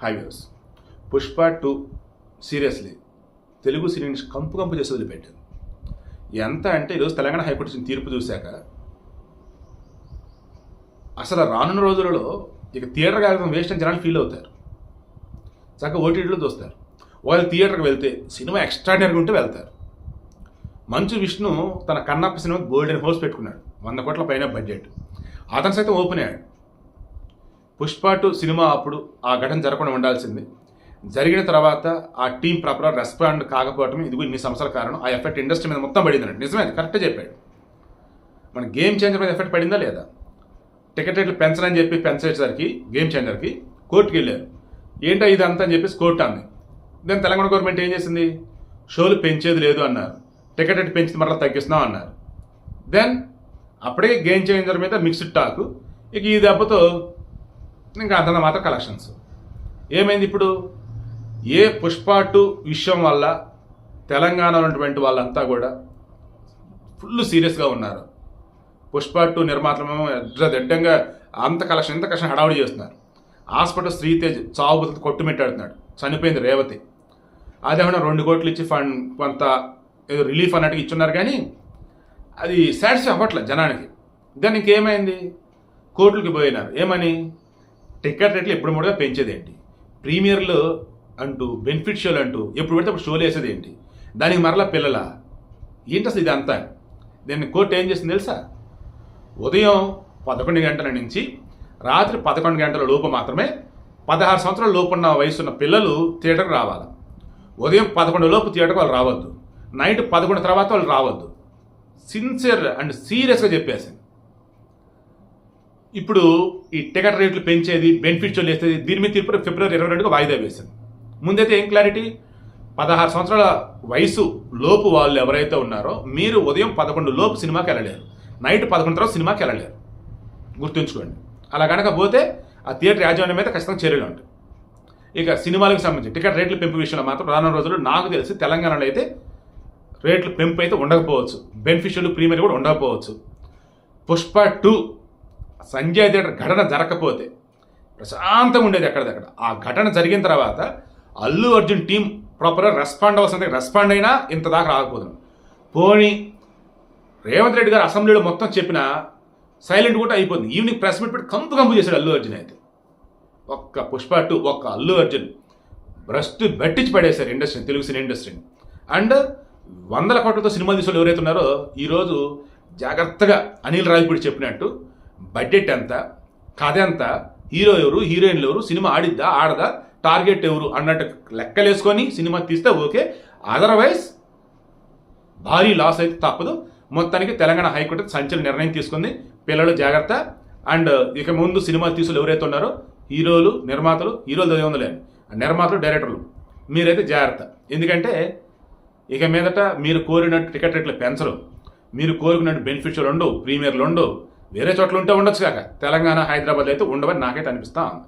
Highways Pushpa 2 seriously Telugu సినీని కంపు చేసి వదిలిపెట్టారు. ఎంత అంటే ఈరోజు తెలంగాణ హైకోర్టు ఇచ్చిన తీర్పు చూశాక అసలు రానున్న రోజులలో ఇక థియేటర్కి వెళ్ళడం వేస్ట్ అని జనాలు ఫీల్ అవుతారు. చక్కగా ఓటీటీలో చూస్తారు. వాళ్ళు థియేటర్కి వెళ్తే సినిమా ఎక్స్ట్రాడినరీగా ఉంటే వెళ్తారు. మంచు విష్ణు తన కన్నప్ప సినిమా గోల్డెన్ హోస్ పెట్టుకున్నాడు. 100 కోట్ల పైన బడ్జెట్. అతను సైతం ఓపెన్ అయ్యాడు. పుష్ప 2 సినిమా అప్పుడు ఆ ఘటన జరగకుండా ఉండాల్సింది. జరిగిన తర్వాత ఆ టీం ప్రాపర్గా రెస్పాండ్ కాకపోవటం ఇదిగో ఇన్ని సంవత్సరాల కారణం. ఆ ఎఫెక్ట్ ఇండస్ట్రీ మీద మొత్తం పడింది అన్నట్టు. నిజమే, కరెక్ట్గా చెప్పాడు. మన గేమ్ చేంజర్ మీద ఎఫెక్ట్ పడిందా లేదా? టికెట్ రేట్లు పెంచరని చెప్పి పెంచేసరికి గేమ్ చేంజర్కి కోర్టుకి వెళ్ళారు. ఏంటో ఇది అంతా అని చెప్పేసి కోర్టు అంది. దాని తెలంగాణ గవర్నమెంట్ ఏం చేసింది? షోలు పెంచేది లేదు అన్నారు. టికెట్ రేట్ పెంచి మరలా తగ్గిస్తున్నాం అన్నారు. దెన్ అప్పటికే గేమ్ చేంజర్ మీద మిక్స్డ్ టాక్. ఇక ఈ దెబ్బతో ఇంకా అంతంత మాత్రం కలెక్షన్స్. ఏమైంది ఇప్పుడు? ఏ పుష్ప 2 విషయం వల్ల తెలంగాణలో ఉన్నటువంటి వాళ్ళంతా కూడా ఫుల్ సీరియస్గా ఉన్నారు. పుష్ప 2 నిర్మాతలు ఎడ్డంగా అంత కలెక్షన్ ఇంత కలెక్షన్ హడావుడి చేస్తున్నారు. హాస్పిటల్ శ్రీతేజ్ చావు బతుకు కొట్టుమిట్టాడుతున్నాడు. చనిపోయింది రేవతి. అదేమన్నా 2 కోట్లు ఇచ్చి ఫండ్ కొంత ఏదో రిలీఫ్ అన్నట్టుగా ఇచ్చున్నారు, కానీ అది సాటిస్ఫై అవ్వట్లేదు జనానికి. దాన్ని ఇంకేమైంది? కోర్టులకి పోయినారు. ఏమని? టికెట్ రేట్లు ఎప్పుడు మూడుగా పెంచేది ఏంటి? ప్రీమియర్లు అంటూ బెనిఫిట్ షోలు అంటూ ఎప్పుడు పెడితే అప్పుడు షోలు వేసేది ఏంటి? దానికి మరలా పిల్లల ఏంటి అసలు ఇదంతా? దీన్ని కోర్టు ఏం చేసింది తెలుసా? ఉదయం 11 గంటల నుంచి రాత్రి 11 గంటల లోపు మాత్రమే 16 సంవత్సరాల లోపు ఉన్న వయసున్న పిల్లలు థియేటర్కి రావాలి. ఉదయం 11 లోపు థియేటర్కి వాళ్ళు రావద్దు. నైట్ 11 తర్వాత వాళ్ళు రావద్దు. సిన్సియర్ అండ్ సీరియస్గా చెప్పేసింది. ఇప్పుడు ఈ టికెట్ రేట్లు పెంచేది, బెనిఫిట్ షోలు వేసేది, దీని మీద తీర్పు ఫిబ్రవరి 22గా వాయిదా వేసింది. ముందైతే ఏం క్లారిటీ? 16 సంవత్సరాల వయసు లోపు వాళ్ళు ఎవరైతే ఉన్నారో మీరు ఉదయం 11 లోపు సినిమాకి వెళ్ళలేరు, నైట్ 11 తర్వాత సినిమాకి వెళ్ళలేరు. గుర్తుంచుకోండి. అలా కనుక పోతే ఆ థియేటర్ యాజమాన్యం మీద ఖచ్చితంగా చర్యలు ఉంటాయి. ఇక సినిమాలకు సంబంధించి టికెట్ రేట్ల పెంపు విషయంలో మాత్రం రానున్న రోజుల్లో నాకు తెలిసి తెలంగాణలో అయితే రేట్లు పెంపు అయితే ఉండకపోవచ్చు. బెనిఫిషియల్ ప్రీమియర్ కూడా ఉండకపోవచ్చు. పుష్ప 2 సంజయ్ థియేటర్ ఘటన జరగకపోతే ప్రశాంతంగా ఉండేది ఎక్కడిదక్కడ. ఆ ఘటన జరిగిన తర్వాత అల్లు అర్జున్ టీం ప్రాపర్గా రెస్పాండ్ అవ్వాల్సింది. రెస్పాండ్ అయినా ఇంత దాకా రాకపోతుంది. పోనీ రేవంత్ రెడ్డి గారు అసెంబ్లీలో మొత్తం చెప్పినా సైలెంట్ కూడా అయిపోతుంది. ఈవినింగ్ ప్రెస్ మీట్ పెట్టి కంపు చేశాడు అల్లు అర్జున్. అయితే ఒక్క పుష్ప 2 ఒక్క అల్లు అర్జున్ బ్రస్ట్ బట్టించి పడేశారు ఇండస్ట్రీని, తెలుగు సినీ ఇండస్ట్రీని. అండ్ 100 కోట్లతో సినిమా తీసిన వాళ్ళు ఎవరైతే ఉన్నారో ఈరోజు జాగ్రత్తగా అనిల్ రావిపూడి చెప్పినట్టు బడ్జెట్ ఎంత, కథ ఎంత, హీరో ఎవరు, హీరోయిన్లు ఎవరు, సినిమా ఆడిద్దా ఆడదా, టార్గెట్ ఎవరు అన్నట్టు లెక్కలేసుకొని సినిమా తీస్తే ఓకే. అదర్వైజ్ భారీ లాస్ అయితే తప్పదు. మొత్తానికి తెలంగాణ హైకోర్టు సంచలన నిర్ణయం తీసుకుంది. పిల్లలు జాగ్రత్త. అండ్ ఇక ముందు సినిమా తీసులు ఎవరైతే ఉన్నారో హీరోలు, నిర్మాతలు, హీరోలు చదివిందలే నిర్మాతలు, డైరెక్టర్లు మీరైతే జాగ్రత్త. ఎందుకంటే ఇక మీదట మీరు కోరినట్టు టికెట్ రేట్లు పెంచరు, మీరు కోరుకున్నట్టు బెనిఫిషియల్ ఉండవు, ప్రీమియర్లు ఉండవు. వేరే చోట్ల ఉంటే ఉండొచ్చు కాక తెలంగాణ, హైదరాబాద్ అయితే ఉండవని నాకైతే అనిపిస్తా ఉంది.